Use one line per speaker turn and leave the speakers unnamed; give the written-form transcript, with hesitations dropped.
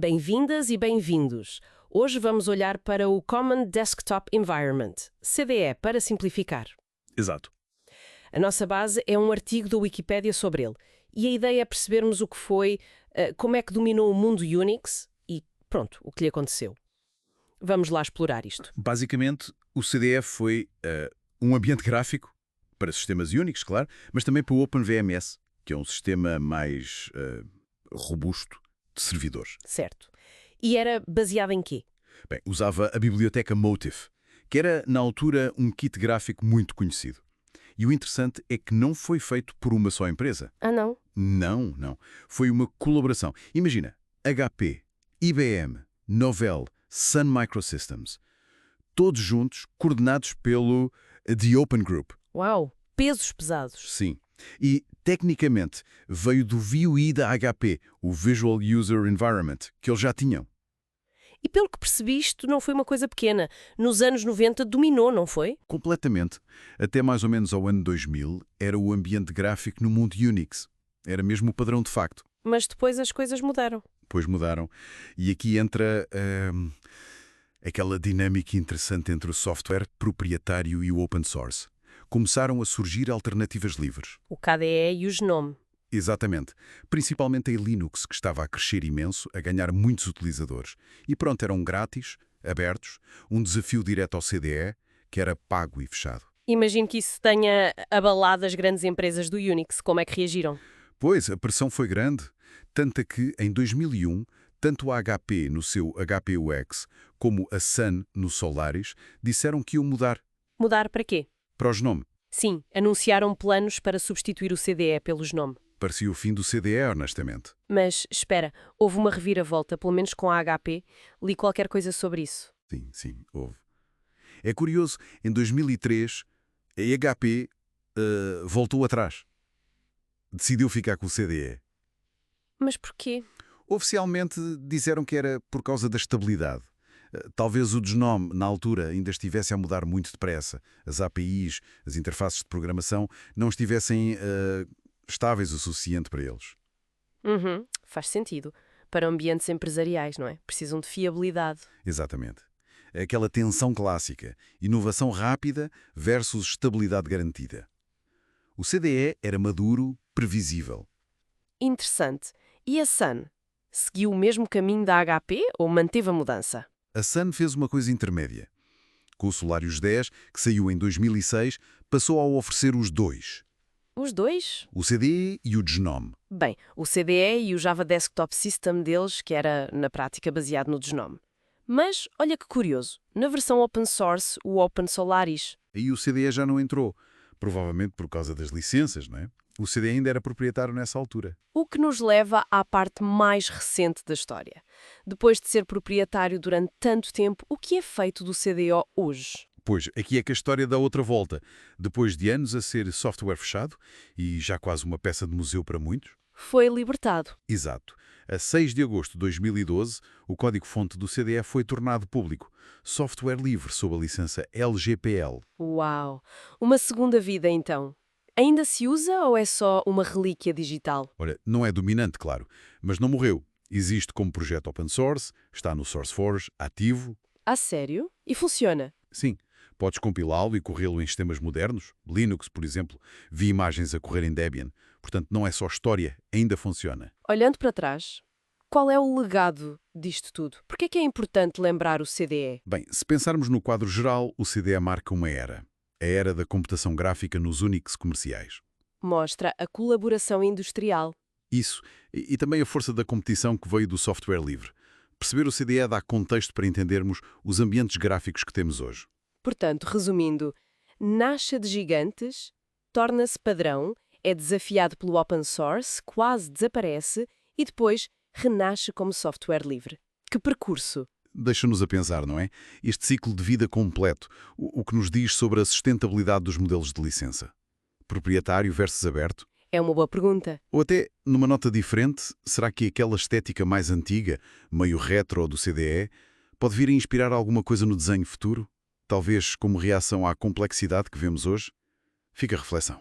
Bem-vindas e bem-vindos. Hoje vamos olhar para o Common Desktop Environment, CDE, para simplificar.
Exato.
A nossa base é um artigo da Wikipédia sobre ele. E a ideia é percebermos o que foi, como é que dominou o mundo Unix e, pronto, o que lhe aconteceu. Vamos lá explorar isto.
Basicamente, o CDE foi um ambiente gráfico para sistemas Unix, claro, mas também para o OpenVMS, que é um sistema mais robusto de servidores.
Certo. E era baseado em quê?
Bem, usava a biblioteca Motif, que era, na altura, um kit gráfico muito conhecido. E o interessante é que não foi feito por uma só empresa.
Ah, não?
Não. Foi uma colaboração. Imagina, HP, IBM, Novell, Sun Microsystems, todos juntos, coordenados pelo The Open Group.
Uau! Pesos pesados.
Sim. E, tecnicamente, veio do VUE da HP, o Visual User Environment, que eles já tinham.
E pelo que percebi, isto não foi uma coisa pequena. Nos anos 90 dominou, não foi?
Completamente. Até mais ou menos ao ano 2000, era o ambiente gráfico no mundo Unix. Era mesmo o padrão de facto.
Mas depois as coisas mudaram.
Depois mudaram. E aqui entra aquela dinâmica interessante entre o software proprietário e o open source. Começaram a surgir alternativas livres.
O KDE e o GNOME.
Exatamente. Principalmente a Linux, que estava a crescer imenso, a ganhar muitos utilizadores. E pronto, eram grátis, abertos, um desafio direto ao CDE, que era pago e fechado.
Imagino que isso tenha abalado as grandes empresas do Unix. Como é que reagiram?
Pois, a pressão foi grande, tanta que, em 2001, tanto a HP no seu HP UX como a Sun no Solaris disseram que iam mudar
Mudar para quê?
para o GNOME.
Sim, anunciaram planos para substituir o CDE pelo GNOME.
Parecia o fim do CDE, honestamente.
Mas, espera, houve uma reviravolta, pelo menos com a HP. Li qualquer coisa sobre isso.
Sim, houve. É curioso, em 2003, a HP voltou atrás. Decidiu ficar com o CDE.
Mas porquê?
Oficialmente disseram que era por causa da estabilidade. Talvez o GNOME, na altura, ainda estivesse a mudar muito depressa. As APIs, as interfaces de programação, não estivessem estáveis o suficiente para eles.
Faz sentido. Para ambientes empresariais, não é? Precisam de fiabilidade.
Exatamente. Aquela tensão clássica, inovação rápida versus estabilidade garantida. O CDE era maduro, previsível.
Interessante. E a Sun? Seguiu o mesmo caminho da HP ou manteve a mudança?
A Sun fez uma coisa intermédia. Com o Solaris 10, que saiu em 2006, passou a oferecer os dois.
Os dois?
O CDE e o GNOME.
Bem, o CDE e o Java Desktop System deles, que era, na prática, baseado no GNOME. Mas, olha que curioso, na versão open source, o Open Solaris.
Aí o CDE já não entrou, provavelmente por causa das licenças, não é? O CDE ainda era proprietário nessa altura.
O que nos leva à parte mais recente da história. Depois de ser proprietário durante tanto tempo, o que é feito do CDO hoje?
Pois, aqui é que a história dá outra volta. Depois de anos a ser software fechado, e já quase uma peça de museu para muitos.
Foi libertado.
Exato. A 6 de agosto de 2012, o código-fonte do CDE foi tornado público. Software livre sob a licença LGPL.
Uau! Uma segunda vida, então. Ainda se usa ou é só uma relíquia digital?
Olha, não é dominante, claro, mas não morreu. Existe como projeto open source, está no SourceForge, ativo.
A sério? E funciona?
Sim, podes compilá-lo e corrê-lo em sistemas modernos. Linux, por exemplo, vi imagens a correr em Debian. Portanto, não é só história, ainda funciona.
Olhando para trás, qual é o legado disto tudo? Por que é importante lembrar o CDE?
Bem, se pensarmos no quadro geral, o CDE marca uma era. A era da computação gráfica nos Unix comerciais.
Mostra a colaboração industrial.
Isso, e também a força da competição que veio do software livre. Perceber o CDE dá contexto para entendermos os ambientes gráficos que temos hoje.
Portanto, resumindo, nasce de gigantes, torna-se padrão, é desafiado pelo open source, quase desaparece e depois renasce como software livre. Que percurso!
Deixa-nos a pensar, não é? Este ciclo de vida completo, o que nos diz sobre a sustentabilidade dos modelos de licença. Proprietário versus aberto?
É uma boa pergunta.
Ou até, numa nota diferente, será que aquela estética mais antiga, meio retro do CDE, pode vir a inspirar alguma coisa no desenho futuro? Talvez como reação à complexidade que vemos hoje? Fica a reflexão.